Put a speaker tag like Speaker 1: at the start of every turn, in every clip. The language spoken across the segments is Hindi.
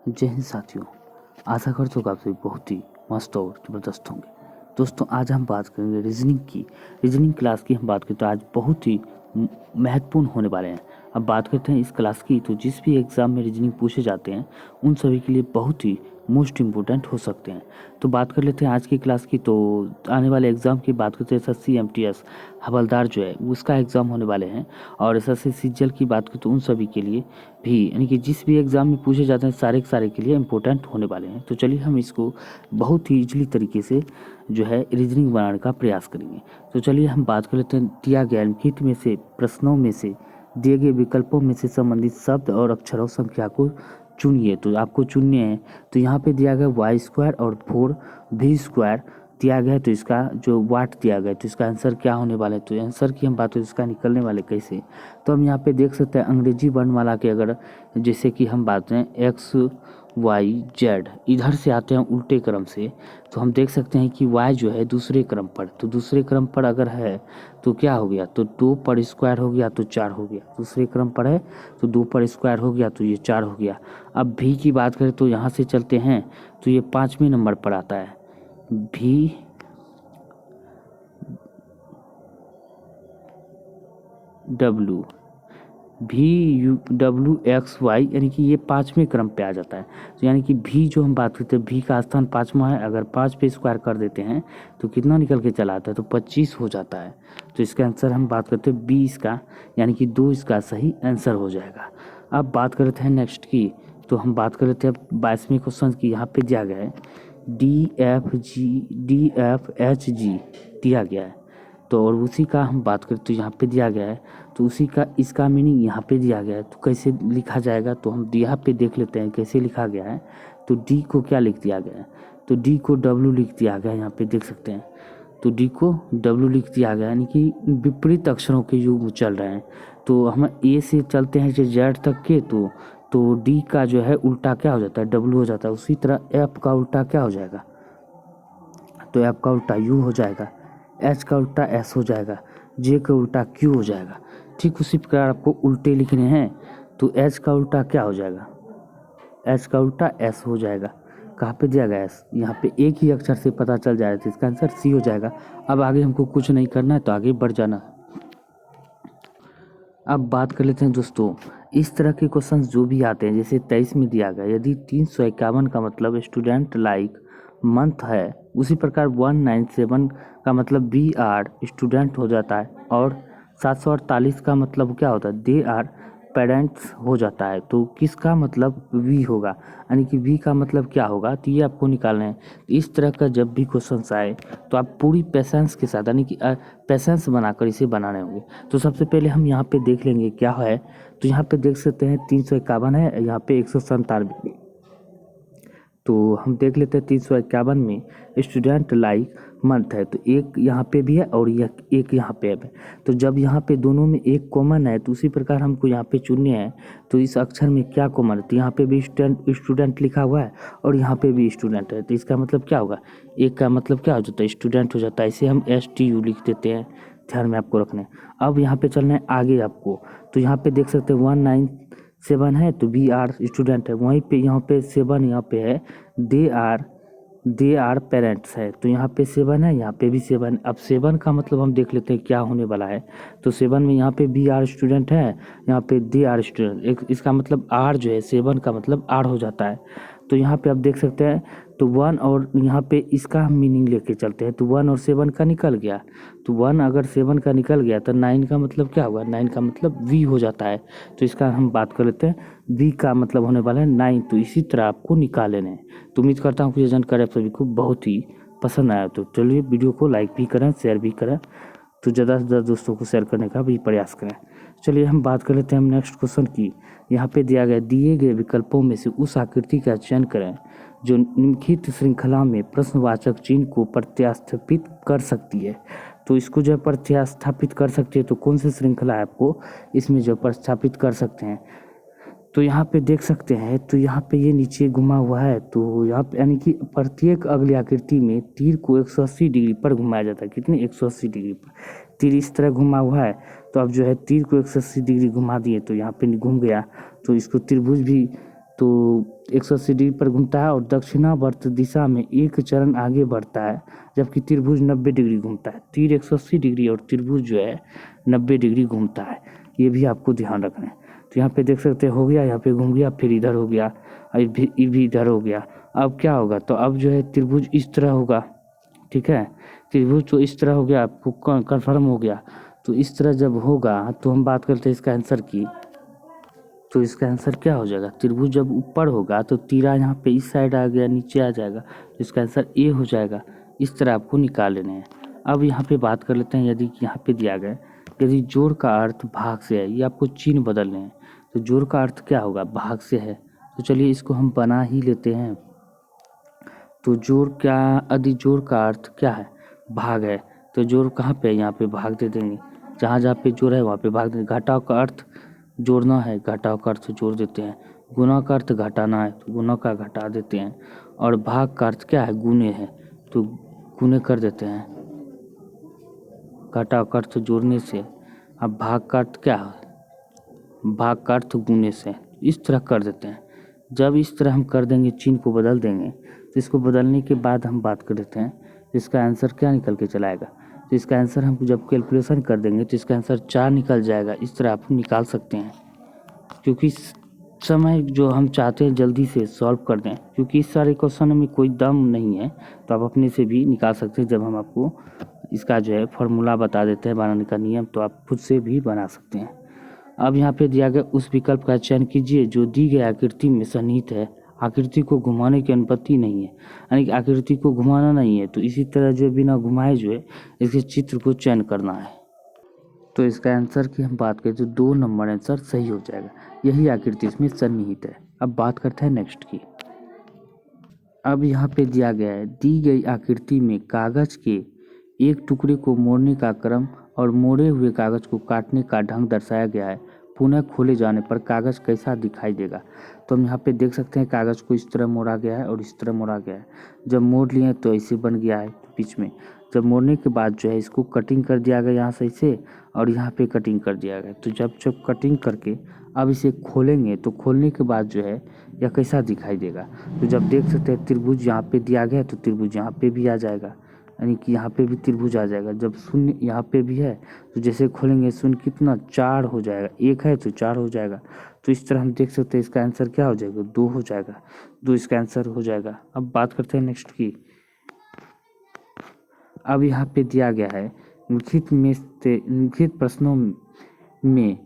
Speaker 1: जय हिंद साथियों। आशा करता हूँ कि आप सभी बहुत ही मस्त और ज़बरदस्त होंगे। दोस्तों, आज हम बात करेंगे रीजनिंग की। रीजनिंग क्लास की हम बात करें तो आज बहुत ही महत्वपूर्ण होने वाले हैं। अब बात करते हैं इस क्लास की, तो जिस भी एग्ज़ाम में रीजनिंग पूछे जाते हैं उन सभी के लिए बहुत ही मोस्ट इम्पोर्टेंट हो सकते हैं। तो बात कर लेते हैं आज की क्लास की। तो आने वाले एग्ज़ाम की बात करते हैं, SSC MTS हवलदार जो है उसका एग्ज़ाम होने वाले हैं। और SSC CGL की बात करें तो उन सभी के लिए भी, यानी कि जिस भी एग्ज़ाम में पूछे जाते हैं सारे के सारे के लिए इम्पोर्टेंट होने वाले हैं। तो चलिए हम इसको बहुत ही ईजिली तरीके से जो है रीजनिंग बनाने का प्रयास करेंगे। तो चलिए हम बात कर लेते हैं दिया गया निम्नलिखित में से प्रश्नों में से दिए गए विकल्पों में से संबंधित शब्द और अक्षरों संख्या को चुनिए। तो आपको चुनने हैं। तो यहाँ पे दिया गया y² और 4v² दिया गया है। तो इसका जो वाट दिया गया है तो इसका आंसर क्या होने वाला है। तो आंसर की हम बात करें इसका निकलने वाले कैसे, तो हम यहाँ पे देख सकते हैं अंग्रेजी वर्णमाला के, अगर जैसे कि हम बात करें XYZ इधर से आते हैं उल्टे क्रम से, तो हम देख सकते हैं कि Y जो है दूसरे क्रम पर, तो दूसरे क्रम पर अगर है तो क्या हो गया, तो 2 पर स्क्वायर हो गया तो 4 हो गया। दूसरे क्रम पर है तो 2 पर स्क्वायर हो गया तो ये 4 हो गया। अब भी की बात करें तो यहाँ से चलते हैं तो ये 5वें नंबर पर आता है। भी डब्लू VWXY, यानी कि ये 5वें क्रम पे आ जाता है। तो यानी कि भी जो हम बात करते हैं भी का स्थान 5वां है, अगर 5 पे स्क्वायर कर देते हैं तो कितना निकल के चला आता है, तो 25 हो जाता है। तो इसका आंसर हम बात करते हैं 20 का, यानी कि 2 इसका सही आंसर हो जाएगा। अब बात करते हैं नेक्स्ट की। तो हम बात कर लेते हैं 22वें क्वेश्चन की। यहाँ पे दिया गया है DFG दिया गया है। तो और उसी का हम बात करें तो यहाँ पे दिया गया है, तो उसी का इसका मीनिंग यहाँ पे दिया गया है। तो कैसे लिखा जाएगा, तो हम यहाँ पे देख लेते हैं कैसे लिखा गया है। तो डी को क्या लिख दिया गया है, तो डी को डब्लू लिख दिया गया है। यहाँ पे देख सकते हैं तो डी को डब्लू लिख दिया गया, यानी कि विपरीत अक्षरों के युग चल रहे हैं। तो हम ए से चलते हैं जेड तक के, तो डी का जो है उल्टा क्या हो जाता है, डब्लू हो जाता है। उसी तरह एफ का उल्टा क्या हो जाएगा, तो एफ का उल्टा यू हो जाएगा, एच का उल्टा एस हो जाएगा, जे का उल्टा क्यू हो जाएगा। ठीक उसी प्रकार आपको उल्टे लिखने हैं, तो एच का उल्टा क्या हो जाएगा, एच का उल्टा एस हो जाएगा। कहाँ पे दिया गया एस, यहाँ पे एक ही अक्षर से पता चल जाएगा, तो इसका आंसर सी हो जाएगा। अब आगे हमको कुछ नहीं करना है, तो आगे बढ़ जाना है। अब बात कर लेते हैं दोस्तों, इस तरह के क्वेश्चंस जो भी आते हैं, जैसे 23 में दिया गया यदि 351 का मतलब स्टूडेंट लाइक मंथ है, उसी प्रकार 197 का मतलब बी आर स्टूडेंट हो जाता है, और 748 का मतलब क्या होता है, दे आर पेरेंट्स हो जाता है। तो किसका मतलब वी होगा, यानी कि वी का मतलब क्या होगा, तो ये आपको निकालना है। इस तरह का जब भी क्वेश्चंस आए तो आप पूरी पेशेंस के साथ, यानी कि पेशेंस बनाकर इसे बनाने होंगे। तो सबसे पहले हम यहाँ पे देख लेंगे क्या है। तो यहाँ पे देख सकते हैं 351 है, यहाँ पे 197। तो हम देख लेते हैं 351 में स्टूडेंट लाइक मंथ है, तो एक यहाँ पे भी है और यह एक यहाँ पे है। तो जब यहाँ पे दोनों में एक कॉमन है, तो उसी प्रकार हमको यहाँ पे चुनने हैं। तो इस अक्षर में क्या कॉमन है, तो यहाँ पे भी स्टूडेंट लिखा हुआ है और यहाँ पे भी स्टूडेंट है। तो इसका मतलब क्या होगा, एक का मतलब क्या हो जाता है, स्टूडेंट हो जाता है। इसे हम STU लिख देते हैं, ध्यान में आपको रखना है। अब यहाँ पे चलना है आगे आपको। तो यहाँ पे देख सकते हैं 197 है, तो बी आर स्टूडेंट है। वहीं पे यहाँ पे 7 यहाँ पे है, दे आर पेरेंट्स है। तो यहाँ पे 7 है, यहाँ पे भी 7। अब 7 का मतलब हम देख लेते हैं क्या होने वाला है। तो 7 में यहाँ पे बी आर स्टूडेंट है, यहाँ पे दे आर स्टूडेंट, एक इसका मतलब आर जो है 7 का मतलब आर हो जाता है। तो यहाँ पे आप देख सकते हैं तो 1 और यहाँ पे इसका हम मीनिंग लेके चलते हैं। तो 1 और 7 का निकल गया, तो 1 अगर 7 का निकल गया तो 9 का मतलब क्या होगा, 9 का मतलब वी हो जाता है। तो इसका हम बात कर लेते हैं, वी का मतलब होने वाला है 9। तो इसी तरह आपको निकाल लेने हैं। तो उम्मीद करता हूँ कि ये जानकारी आप सभी को बहुत ही पसंद आया। तो चलिए वीडियो को लाइक भी करें, शेयर भी करें, तो ज़्यादा से ज़्यादा दोस्तों को शेयर करने का भी प्रयास करें। चलिए हम बात कर लेते हैं हम नेक्स्ट क्वेश्चन की। यहाँ पे दिया गया दिए गए विकल्पों में से उस आकृति का चयन करें जो निम्नलिखित श्रृंखला में प्रश्नवाचक चिन्ह को प्रत्यास्थापित कर सकती है। तो इसको जो प्रत्यास्थापित कर सकती है, तो कौन सी श्रृंखला है आपको इसमें जो प्रस्थापित कर सकते हैं। तो यहाँ पे देख सकते हैं, तो यहाँ पे ये नीचे घुमा हुआ है, तो यहाँ पे यानी कि प्रत्येक अगली आकृति में तीर को 180 डिग्री पर घुमाया जाता है। कितने, 180 डिग्री पर तीर इस तरह घुमा हुआ है। तो अब जो है तीर को 180 डिग्री घुमा दिए, तो यहाँ पे घूम गया, तो इसको त्रिभुज भी, तो 180 डिग्री पर घूमता है और दक्षिणावर्त दिशा में एक चरण आगे बढ़ता है, जबकि त्रिभुज 90 डिग्री घूमता है। तीर 180 डिग्री और त्रिभुज जो है 90 डिग्री घूमता है, ये भी आपको ध्यान रखना है। तो यहाँ पे देख सकते हो गया, यहाँ पे घूम गया, फिर इधर हो गया, ये भी इधर हो गया। अब क्या होगा, तो अब जो है त्रिभुज इस तरह होगा, ठीक है। त्रिभुज तो इस तरह हो गया, आपको कन्फर्म हो गया। तो इस तरह जब होगा तो हम बात करते हैं इसका आंसर की। तो इसका आंसर क्या हो जाएगा, त्रिभुज जब ऊपर होगा तो तीरा यहाँ पे इस साइड आ गया, नीचे आ जाएगा, तो इसका आंसर ए हो जाएगा। इस तरह आपको निकाल लेने हैं। अब यहाँ पे बात कर लेते हैं, यदि यहाँ पे दिया गया यदि जोड़ का अर्थ भाग से है, ये आपको चिन्ह बदलने हैं। तो जोड़ का अर्थ क्या होगा, भाग से है, तो चलिए इसको हम बना ही लेते हैं। तो जोड़ क्या, यदि जोड़ का अर्थ क्या है, भाग है, तो जोड़ कहाँ पे है, यहाँ पे भाग दे देंगे। जहाँ जहाँ पे जोड़ है वहाँ पे भाग देंगे। घटाव का अर्थ जोड़ना है, घटाव का अर्थ जोड़ देते हैं। गुणा का अर्थ घटाना है, तो गुणा का घटा देते हैं। और भाग का अर्थ क्या है, गुणे है, तो गुणे कर देते हैं। घटाव का अर्थ जोड़ने से, अब भाग का अर्थ क्या है, भाग का अर्थ गुणे से, इस तरह कर देते हैं। जब इस तरह हम कर देंगे, चिन्ह को बदल देंगे, तो इसको बदलने के बाद हम बात कर देते हैं इसका आंसर क्या निकल के चला आएगा। तो इसका आंसर हम जब कैलकुलेशन कर देंगे तो इसका आंसर 4 निकल जाएगा। इस तरह आप निकाल सकते हैं, क्योंकि समय जो हम चाहते हैं जल्दी से सॉल्व कर दें, क्योंकि इस सारे क्वेश्चन में कोई दम नहीं है, तो आप अपने से भी निकाल सकते हैं। जब हम आपको इसका जो है फॉर्मूला बता देते हैं बनाने का नियम, तो आप खुद से भी बना सकते हैं। अब यहाँ पे दिया गया उस विकल्प का चयन कीजिए जो दी गई आकृति में सन्निहित है। आकृति को घुमाने की अनुमति नहीं है, यानी कि आकृति को घुमाना नहीं है, तो इसी तरह जो बिना घुमाए जो है इसके चित्र को चयन करना है। तो इसका आंसर की हम बात करें तो 2 नंबर आंसर सही हो जाएगा, यही आकृति इसमें सन्निहित है। अब बात करते हैं नेक्स्ट की। अब यहाँ पे दिया गया है, दी गई आकृति में कागज के एक टुकड़े को मोड़ने का क्रम और मोड़े हुए कागज को काटने का ढंग दर्शाया गया है। पुनः खोले जाने पर कागज कैसा दिखाई देगा। तो हम यहाँ पे देख सकते हैं कागज को इस तरह मोड़ा गया है और इस तरह मोड़ा गया है। जब मोड़ लिए तो ऐसे बन गया है बीच में। जब मोड़ने के बाद जो है इसको कटिंग कर दिया गया यहाँ से ऐसे, और यहाँ पे कटिंग कर दिया गया। तो जब कटिंग करके अब इसे खोलेंगे तो खोलने के बाद जो है यह कैसा दिखाई देगा। तो जब देख सकते हैं त्रिभुज यहाँ पे दिया गया, तो त्रिभुज यहाँ पे भी आ जाएगा, यानी कि यहाँ पे भी त्रिभुज आ जाएगा। जब शून्य यहाँ पे भी है तो जैसे खोलेंगे शून्य कितना 4 हो जाएगा, 1 है तो 4 हो जाएगा। तो इस तरह हम देख सकते हैं इसका आंसर क्या हो जाएगा, 2 हो जाएगा, 2 इसका आंसर हो जाएगा। अब बात करते हैं नेक्स्ट की। अब यहाँ पे दिया गया है लिखित प्रश्नों में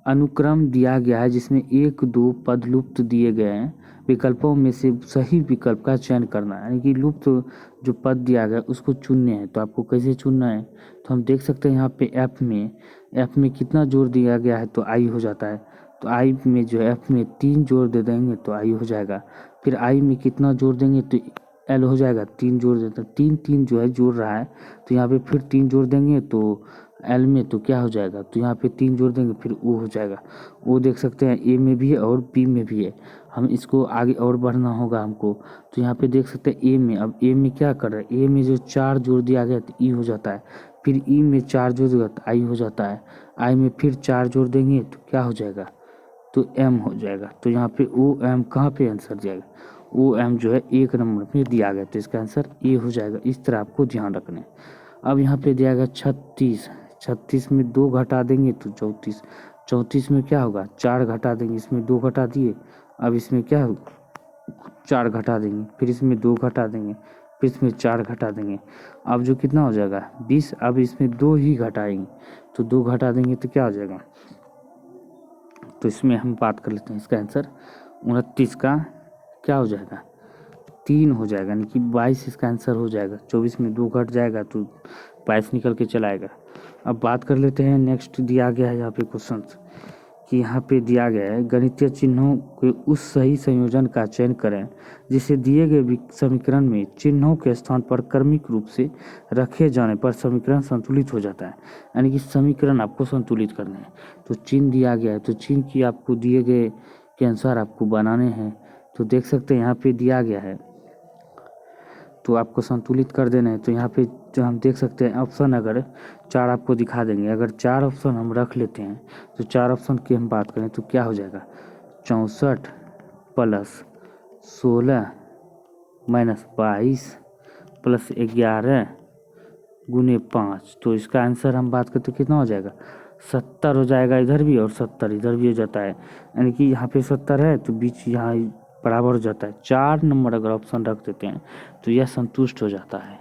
Speaker 1: अनुक्रम दिया गया है जिसमें 1-2 पद लुप्त दिए गए हैं। विकल्पों में से सही विकल्प का चयन करना है, यानी कि लुप्त जो पद दिया गया उसको चुनने हैं। तो आपको कैसे चुनना है, तो हम देख सकते हैं यहाँ पे एफ में कितना जोर दिया गया है, तो आई हो जाता है। तो आई में जो है एफ में 3 जोर दे देंगे तो आई हो जाएगा। फिर आई में कितना जोर देंगे तो एल हो जाएगा, 3 जोड़ देता है, 3 जो है जोड़ रहा है, तो यहाँ पे फिर 3 जोड़ देंगे तो एल में तो क्या हो जाएगा, तो यहाँ पे 3 जोड़ देंगे फिर ओ हो जाएगा। ओ देख सकते हैं ए में भी है और बी में भी है। हम इसको आगे और बढ़ना होगा हमको, तो यहाँ पे देख सकते हैं ए में। अब ए में क्या कर रहे हैं, ए में जो 4 जोड़ दिया गया तो ई हो जाता है। फिर ई में 4 जोड़ दिया तो आई हो जाता है। आई में फिर 4 जोड़ देंगे तो क्या हो जाएगा, तो एम हो जाएगा। तो यहाँ पे ओ एम कहाँ पे आंसर जाएगा, ओ एम जो है 1 नंबर में दिया गया, तो इसका आंसर ए हो जाएगा। इस तरह आपको ध्यान रखना है। अब यहाँ पे दिया गया 36 में 2 घटा देंगे तो 34 में क्या होगा, 4 घटा देंगे, इसमें 2 घटा दिए, अब इसमें क्या 4 घटा देंगे, फिर इसमें 2 घटा देंगे, फिर इसमें 4 घटा देंगे, अब जो कितना हो जाएगा 20। अब इसमें 2 ही घटाएंगे, तो 2 घटा देंगे तो क्या हो जाएगा, तो इसमें हम बात कर लेते हैं इसका आंसर 29 का क्या हो जाएगा, 3 हो जाएगा, यानी कि 22 इसका आंसर हो जाएगा। 24 में 2 घट जाएगा तो 22 निकल के चला आएगा। अब बात कर लेते हैं नेक्स्ट दिया गया है यहाँ पे क्वेश्चन कि यहाँ पे दिया गया है गणितीय चिन्हों के उस सही संयोजन का चयन करें जिसे दिए गए समीकरण में चिन्हों के स्थान पर क्रमिक रूप से रखे जाने पर समीकरण संतुलित हो जाता है, यानी कि समीकरण आपको संतुलित करने हैं। तो चिन्ह दिया गया है, तो चिन्ह की आपको दिए गए के अनुसार आपको बनाने हैं। तो देख सकते हैं यहाँ पे दिया गया है तो आपको संतुलित कर देना है। तो यहाँ पे जो हम देख सकते हैं ऑप्शन अगर 4 आपको दिखा देंगे, अगर 4 ऑप्शन हम रख लेते हैं तो 4 ऑप्शन की हम बात करें तो क्या हो जाएगा 64, प्लस 16 माइनस 22 प्लस 11 गुने 5। तो इसका आंसर हम बात करते कितना हो जाएगा, 70 हो जाएगा इधर भी और 70 इधर भी हो जाता है, यानी कि यहाँ पे 70 है तो बीच यहाँ बराबर हो जाता है। 4 नंबर अगर ऑप्शन रख देते हैं तो यह संतुष्ट हो जाता है।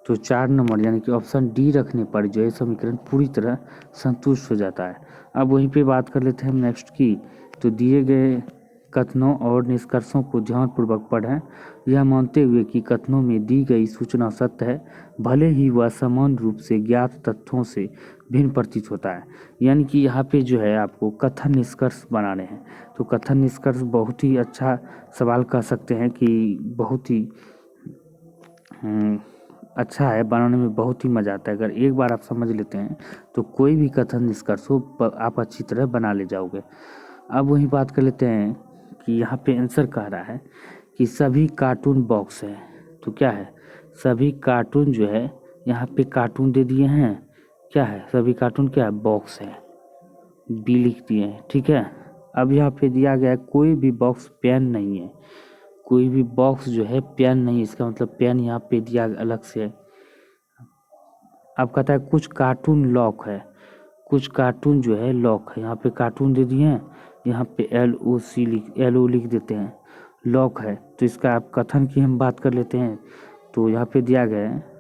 Speaker 1: तो 4 नंबर यानी कि ऑप्शन डी रखने पर जो है समीकरण पूरी तरह संतुष्ट हो जाता है। अब वहीं पे बात कर लेते हैं हम नेक्स्ट की। तो दिए गए कथनों और निष्कर्षों को ध्यानपूर्वक पढ़ें, यह मानते हुए कि कथनों में दी गई सूचना सत्य है, भले ही वह समान रूप से ज्ञात तथ्यों से भिन्न प्रतीत होता है। यानी कि यहाँ पे जो है आपको कथन निष्कर्ष बनाने हैं। तो कथन निष्कर्ष बहुत ही अच्छा सवाल कह सकते हैं कि बहुत ही अच्छा है, बनाने में बहुत ही मज़ा आता है। अगर एक बार आप समझ लेते हैं तो कोई भी कथन निष्कर्ष हो आप अच्छी तरह बना ले जाओगे। अब वही बात कर लेते हैं कि यहाँ पे आंसर कह रहा है कि सभी कार्टून बॉक्स है। तो क्या है, सभी कार्टून जो है यहाँ पे कार्टून दे दिए हैं, क्या है सभी कार्टून क्या है, बॉक्स है, बी लिख दिए हैं, ठीक है। अब यहाँ पे दिया गया है कोई भी बॉक्स पेन नहीं है, कोई भी बॉक्स जो है पेन नहीं है, इसका मतलब पेन यहाँ पे दिया अलग से है। अब कहता है कुछ कार्टून लॉक है, कुछ कार्टून जो है लॉक है, यहाँ पे कार्टून दे दिए हैं, यहाँ पे LO लिख देते हैं, लॉक है। तो इसका आप कथन की हम बात कर लेते हैं। तो यहाँ पे दिया गया है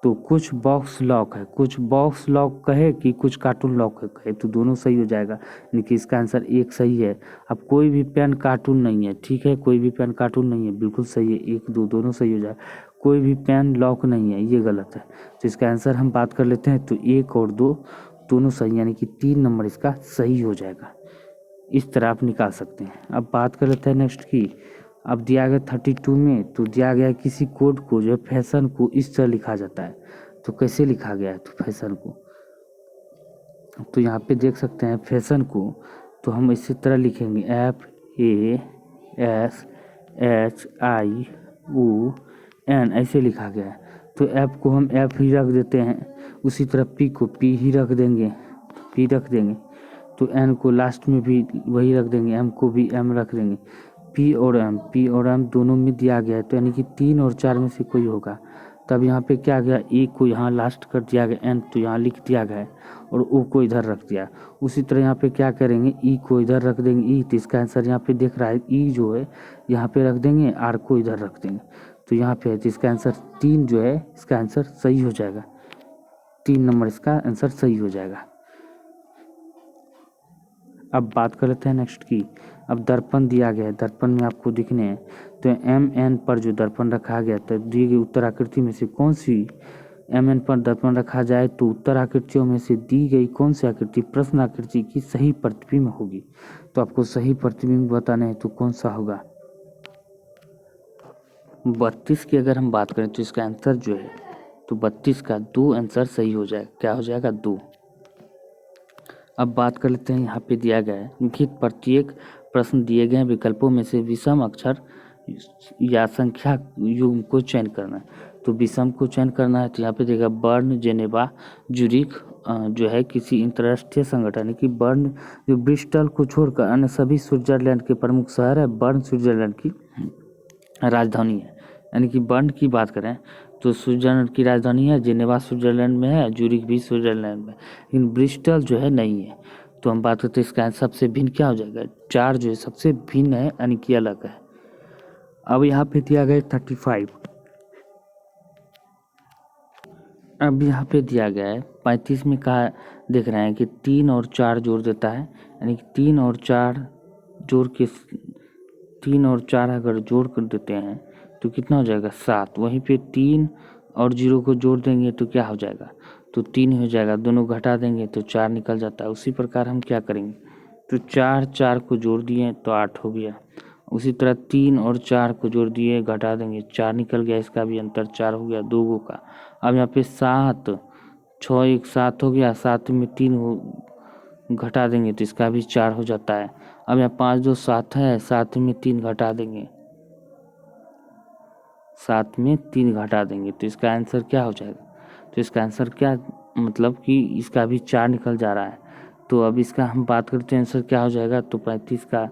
Speaker 1: तो कुछ बॉक्स लॉक है, कुछ बॉक्स लॉक कहे कि कुछ कार्टून लॉक कहे तो दोनों सही हो जाएगा, यानी कि इसका आंसर एक सही है। अब कोई भी पेन कार्टून नहीं है, ठीक है, कोई भी पेन कार्टून नहीं है, बिल्कुल सही है, 1 2 दोनों सही हो जाएगा। कोई भी पेन लॉक नहीं है, ये गलत है। तो इसका आंसर हम बात कर लेते हैं। तो 1 और 2 दोनों सही, यानी कि 3 नंबर इसका सही हो जाएगा। इस तरह आप निकाल सकते हैं। अब बात कर लेते हैं नेक्स्ट की। अब दिया गया 32 में, तो दिया गया किसी कोड को जो है फैशन को इस तरह लिखा जाता है। तो कैसे लिखा गया है, तो फैशन को तो यहाँ पे देख सकते हैं फैशन को, तो हम इसी तरह लिखेंगे FASHION, ऐसे लिखा गया है। तो F को हम F ही रख देते हैं, उसी तरह P को P ही रख देंगे, P रख देंगे। तो N को लास्ट में भी वही रख देंगे, M को भी M रख देंगे। P और M दोनों में दिया गया है, तो यानी कि 3 और 4 में से कोई होगा। तब यहाँ पे क्या गया, E को यहाँ लास्ट कर दिया गया, N तो यहाँ लिख दिया गया है और O को इधर रख दिया। उसी तरह यहाँ पे क्या करेंगे, E को इधर रख देंगे, तो इसका आंसर यहाँ पे दिख रहा है E जो है यहाँ पे रख देंगे, R को इधर रख देंगे। तो यहाँ पे है, तो इसका आंसर 3 जो है इसका आंसर सही हो जाएगा, 3 नंबर इसका आंसर सही हो जाएगा। अब बात कर लेते हैं नेक्स्ट की। अब दर्पण दिया गया है, दर्पण में आपको दिखने हैं। तो MN पर जो दर्पण रखा गया तो दी गई उत्तर आकृति में से कौन सी MN पर दर्पण रखा जाए तो उत्तर आकृतियों में से दी गई कौन सी आकृति प्रश्न आकृति की सही प्रतिबिंब होगी। तो आपको सही प्रतिबिंब बताना है, तो कौन सा होगा, 32 की अगर हम बात करें तो इसका आंसर जो है तो 32 का 2 आंसर सही हो जाएगा, क्या हो जाएगा 2। अब बात कर लेते हैं, यहाँ पे दिया गया है लिखित प्रत्येक प्रश्न दिए गए विकल्पों में से विषम अक्षर या संख्या युग्म को चयन करना है। तो विषम को चयन करना है, तो यहाँ पे देगा बर्न, जेनेवा, ज्यूरिख जो है किसी अंतर्राष्ट्रीय संगठन की, बर्न जो ब्रिस्टल को छोड़कर अन्य सभी स्विट्जरलैंड के प्रमुख शहर है, बर्न स्विट्जरलैंड की राजधानी है। यानी कि बर्न की बात करें तो स्विट्जरलैंड की राजधानी है, जेनेवा स्विट्जरलैंड में है, ज्यूरिख भी स्विट्जरलैंड में, लेकिन ब्रिस्टल जो है नहीं है। तो हम बात करते हैं इसका सबसे भिन्न क्या हो जाएगा, 4 जो है सबसे भिन्न है, यानी कि अलग है। अब यहाँ पे दिया गया 35, अब यहाँ पे दिया गया है 35 में कहा देख रहे हैं कि 3 और 4 जोड़ देता है, यानी कि 3 और 4 जोड़ के 3 और 4 अगर जोड़ कर देते हैं तो कितना हो जाएगा 7। वहीं पे 3 और 0 को जोड़ देंगे तो क्या हो जाएगा, तो 3 हो जाएगा, दोनों घटा देंगे तो 4 निकल जाता है। उसी प्रकार हम क्या करेंगे, तो 4 को जोड़ दिए तो 8 हो गया। उसी तरह 3 और 4 को जोड़ दिए, घटा देंगे 4 निकल गया, इसका भी अंतर 4 हो गया, 2 का। अब यहाँ पे 7 6 1 7 हो गया, 7 में 3 हो घटा देंगे तो इसका भी 4 हो जाता है। अब यहाँ 5 2 7 है, 7 में 3 घटा देंगे, 7 में 3 घटा देंगे तो इसका आंसर क्या हो जाएगा, तो इसका आंसर क्या मतलब कि इसका भी 4 निकल जा रहा है। तो अब इसका हम बात करते हैं आंसर क्या हो जाएगा, तो 35 का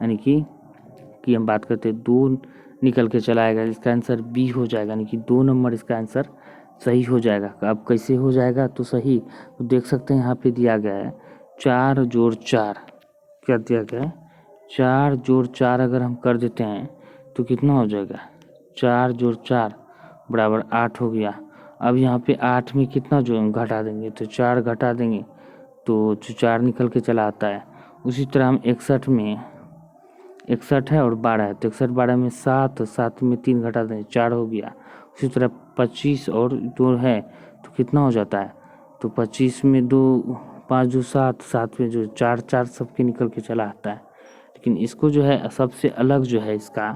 Speaker 1: यानी कि हम बात करते हैं 2 निकल के चला आएगा, इसका आंसर बी हो जाएगा, यानी कि 2 नंबर इसका आंसर सही हो जाएगा। अब कैसे हो जाएगा तो सही, तो देख सकते हैं यहाँ पे दिया गया है 4 जोड़ 4, क्या दिया गया है 4 जोड़ 4 अगर हम कर देते हैं तो कितना हो जाएगा 4 जोड़ 4 बराबर 8 हो गया। अब यहाँ पे 8 में कितना जो घटा देंगे तो 4 घटा देंगे तो 4 निकल के चला आता है। उसी तरह हम 61 में 61 है और 12 है तो 61 12 में 7, 7 में 3 घटा देंगे 4 हो गया। उसी तरह 25 और 2 है तो कितना हो जाता है तो 25 में 2 5 जो 7, 7 में जो 4 4 सबके निकल के चला आता है। लेकिन इसको जो है सबसे अलग जो है इसका,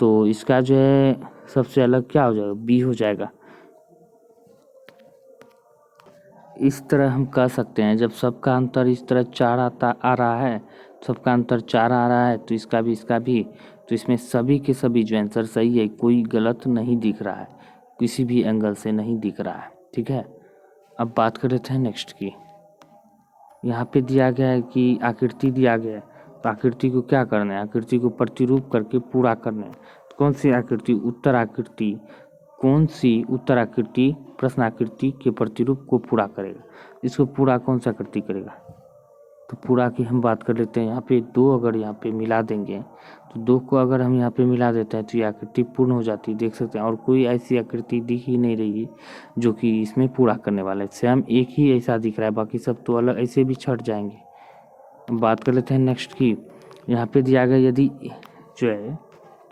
Speaker 1: तो इसका जो है सबसे अलग क्या हो जाएगा बी हो जाएगा। इस तरह हम कह सकते हैं जब सबका अंतर इस तरह 4 आ रहा है, सबका अंतर 4 आ रहा है तो इसका भी, तो इसमें सभी के सभी जो आंसर सही है, कोई गलत नहीं दिख रहा है, किसी भी एंगल से नहीं दिख रहा है। ठीक है, अब बात कर लेते हैं नेक्स्ट की। यहाँ पे दिया गया है कि आकृति दिया गया है, तो आकृति को क्या करना है, आकृति को प्रतिरूप करके पूरा करना है। तो कौन सी आकृति, उत्तर आकृति, कौन सी उत्तर आकृति प्रश्न आकृति के प्रतिरूप को पूरा करेगा, इसको पूरा कौन सा आकृति करेगा। तो पूरा की हम बात कर लेते हैं। यहाँ पे 2 अगर यहाँ पे मिला देंगे तो 2 को अगर हम यहाँ पे मिला देते हैं तो ये आकृति पूर्ण हो जाती है, देख सकते हैं। और कोई ऐसी आकृति दिख ही नहीं रही है जो कि इसमें पूरा करने वाला है, सेम एक ही ऐसा दिख रहा है, बाकी सब तो अलग ऐसे भी छट जाएंगे। बात कर लेते हैं नेक्स्ट की। यहाँ पे दिया गया यदि जो है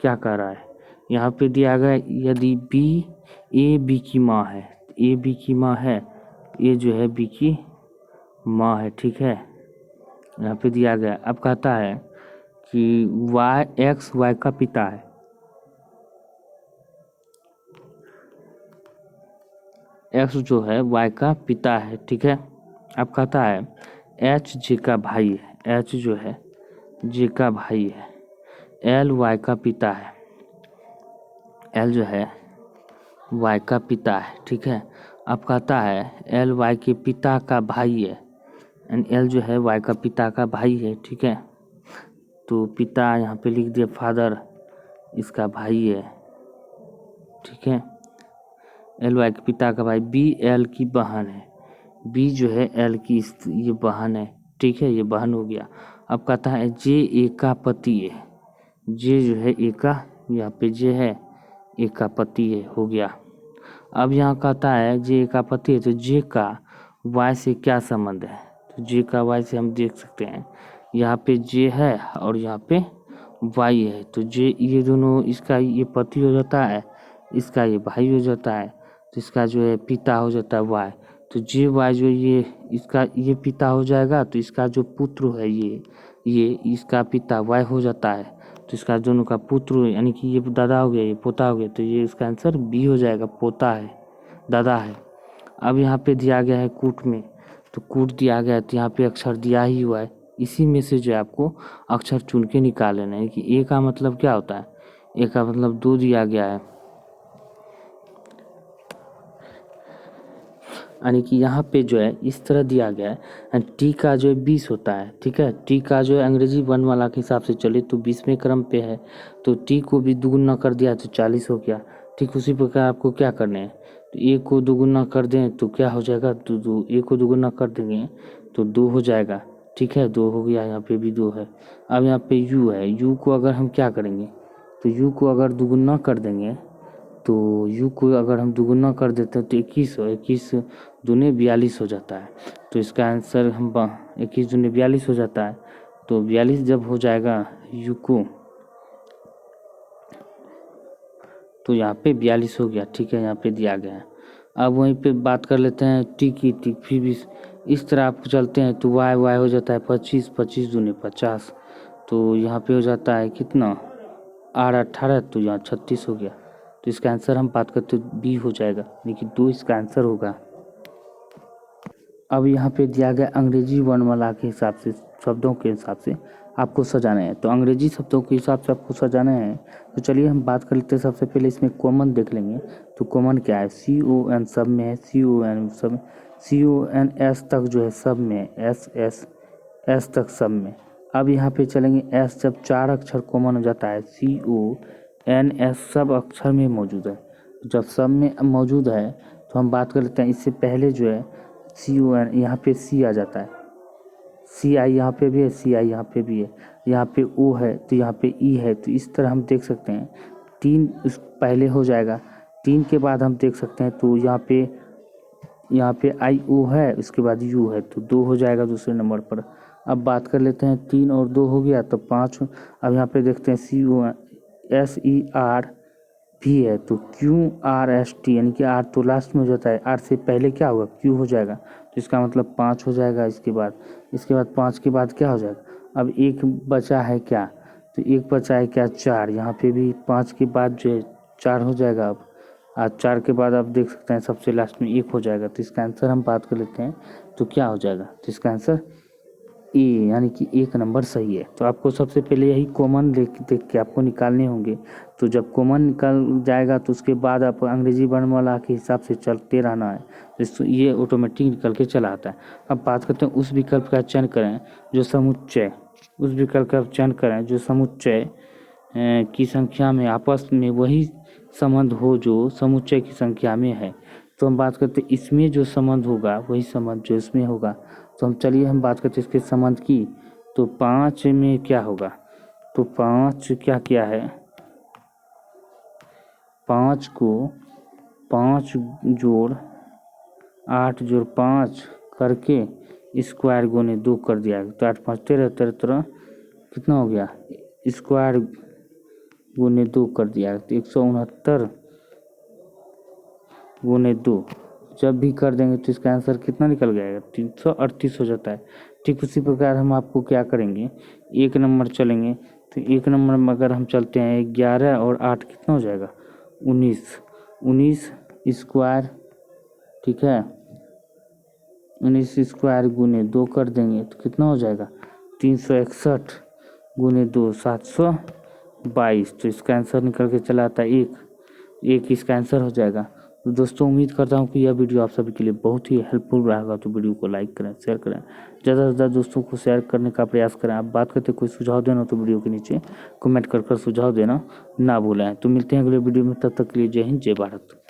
Speaker 1: क्या कह रहा है, यहाँ पे दिया गया यदि बी ए बी की माँ है, ए बी की माँ है, ये जो है बी की माँ है। ठीक है, यहाँ पे दिया गया अब कहता है कि वाई एक्स वाई का पिता है, एक्स जो है वाई का पिता है। ठीक है, अब कहता है एच जे का भाई है, एच जो है जे का भाई है, एल वाई का पिता है, एल जो है वाई का पिता है। ठीक है, अब कहता है एल वाई के पिता का भाई है, एंड एल जो है वाई का पिता का भाई है। ठीक है, तो पिता यहाँ पे लिख दिया फादर, इसका भाई है। ठीक है, एल वाई के पिता का भाई, बी एल की बहन है, बी जो है एल की ये बहन है। ठीक है, ये बहन हो गया। अब कहता है जे ए का पति है, जे जो है ए का, यहाँ पे जे है ए का पति है, हो गया। अब यहाँ कहता है जे ए का पति है, तो जे का वाई से क्या संबंध है, तो जे का वाई से हम देख सकते हैं यहाँ पे जे है और यहाँ पे वाई है, तो जे ये दोनों, इसका ये पति हो जाता है, इसका ये भाई हो जाता है, तो इसका जो है पिता हो जाता है वाई, तो जे वाई जो ये इसका ये पिता हो जाएगा, तो इसका जो पुत्र है ये इसका पिता वाई हो जाता है, तो इसका दोनों का पुत्र यानी कि ये दादा हो गया, ये पोता हो गया, तो ये इसका आंसर बी हो जाएगा, पोता है, दादा है। अब यहाँ पे दिया गया है कूट में, तो कूट दिया गया है तो यहाँ पे अक्षर दिया ही हुआ है, इसी में से जो है आपको अक्षर चुन के निकाल लेना है कि ए का मतलब क्या होता है, ए का मतलब 2 दिया गया है, यानी कि यहाँ पे जो है इस तरह दिया गया है। टी का जो है 20 होता है। ठीक है, टी का जो है अंग्रेजी वर्णमाला के हिसाब से चले तो 20वें क्रम पे है, तो टी को भी दुगुना कर दिया तो 40 हो गया। ठीक उसी प्रकार आपको क्या करने हैं, तो ए को दुगुना कर दें तो क्या हो जाएगा, तो ए को दुगुना कर देंगे तो 2 हो जाएगा। ठीक है, 2 हो गया, यहाँ पे भी 2 है। अब यहाँ पे यू है, यू को अगर हम क्या करेंगे, तो यू को अगर दुगुना कर देंगे, तो यू को अगर हम दुगुना कर देते हैं तो 21 दूने 42 हो जाता है, तो इसका आंसर हम 21 दूने 42 हो जाता है, तो 42 जब हो जाएगा यू को, तो यहाँ पे 42 हो गया। ठीक है, यहाँ पे दिया गया है। अब वहीं पे बात कर लेते हैं टी की, टी फिर भी इस तरह आप चलते हैं तो वाई वाई हो जाता है 25, 25 दूने 50, तो यहाँ पे हो जाता है कितना 18, तो यहाँ 36 हो गया, तो इसका आंसर हम बात करते बी हो जाएगा, लेकिन 2 इसका आंसर होगा। अब यहाँ पे दिया गया अंग्रेजी वर्णमाला के हिसाब से, शब्दों के हिसाब से आपको सजाना है, तो अंग्रेजी शब्दों के हिसाब से आपको सजाना है। तो चलिए हम बात कर लेते हैं, सबसे पहले इसमें कॉमन देख लेंगे। तो कॉमन क्या है, CON सब में है, CON सब, CON S तक जो है सब में, S S S तक सब में। अब यहाँ पे चलेंगे एस, जब 4 अक्षर कॉमन हो जाता है, CONS सब अक्षर में मौजूद है। जब सब में मौजूद है तो हम बात कर लेते हैं, इससे पहले जो है CON, यहाँ पे C आ जाता है, CI यहाँ पे भी है, CI यहाँ पे भी है, यहाँ पे O है तो यहाँ पे E है। तो इस तरह हम देख सकते हैं 3 उस पहले हो जाएगा, 3 के बाद हम देख सकते हैं तो यहाँ पे IO है, उसके बाद U है, तो 2 हो जाएगा दूसरे नंबर पर। अब बात कर लेते हैं 3 और 2 हो गया तो 5। अब यहाँ पे देखते हैं COSER भी है तो QRST, यानी कि R तो लास्ट में हो जाता है, R से पहले क्या होगा, Q हो जाएगा, तो इसका मतलब 5 हो जाएगा। इसके बाद 5 के बाद क्या हो जाएगा, अब एक बचा है क्या, तो एक बचा है क्या, 4। यहाँ पे भी 5 के बाद जो है 4 हो जाएगा। अब आज 4 के बाद आप देख सकते हैं सबसे लास्ट में 1 हो जाएगा। तो इसका आंसर हम बात कर लेते हैं तो क्या हो जाएगा, तो इसका आंसर ए, यानी कि 1 नंबर सही है। तो आपको सबसे पहले यही कॉमन देख के आपको निकालने होंगे। तो जब कॉमन निकल जाएगा तो उसके बाद आप अंग्रेजी वर्णमाला के हिसाब से चलते रहना है, तो ये ऑटोमेटिक निकल के चला आता है। अब बात करते हैं उस विकल्प का चयन करें जो समुच्चय, उस विकल्प का चयन करें जो समुच्चय की संख्या में आपस में वही संबंध हो जो समुच्चय की संख्या में है। तो हम बात करते हैं इसमें जो संबंध होगा वही संबंध जो इसमें होगा। तो हम बात करते हैं इसके संबंध की। तो 5 में क्या होगा, तो 5 क्या है, 5 को 5 जोड़ 8 जोड़ 5 करके स्क्वायर गुने 2 कर दिया है। तो 8 5 13 13 कितना हो गया, स्क्वायर गुने 2 कर दिया है तो 169 गुने 2 जब भी कर देंगे तो इसका आंसर कितना निकल जाएगा, 338 हो जाता है। ठीक उसी प्रकार हम आपको क्या करेंगे, 1 नंबर चलेंगे। तो 1 नंबर में अगर हम चलते हैं 11 और 8 कितना हो जाएगा, 19 स्क्वायर, ठीक है, 19 स्क्वायर गुने 2 कर देंगे तो कितना हो जाएगा, 361 गुने 2 722। तो इसका आंसर निकल के चला आता है 1 इसका आंसर हो जाएगा। तो दोस्तों उम्मीद करता हूँ कि यह वीडियो आप सभी के लिए बहुत ही हेल्पफुल रहेगा। तो वीडियो को लाइक करें, शेयर करें, ज़्यादा से ज़्यादा दोस्तों को शेयर करने का प्रयास करें। आप बात करते कोई सुझाव देना तो वीडियो के नीचे कमेंट कर सुझाव देना ना भूलें। तो मिलते हैं अगले वीडियो में, तब तक के लिए जय हिंद जय भारत।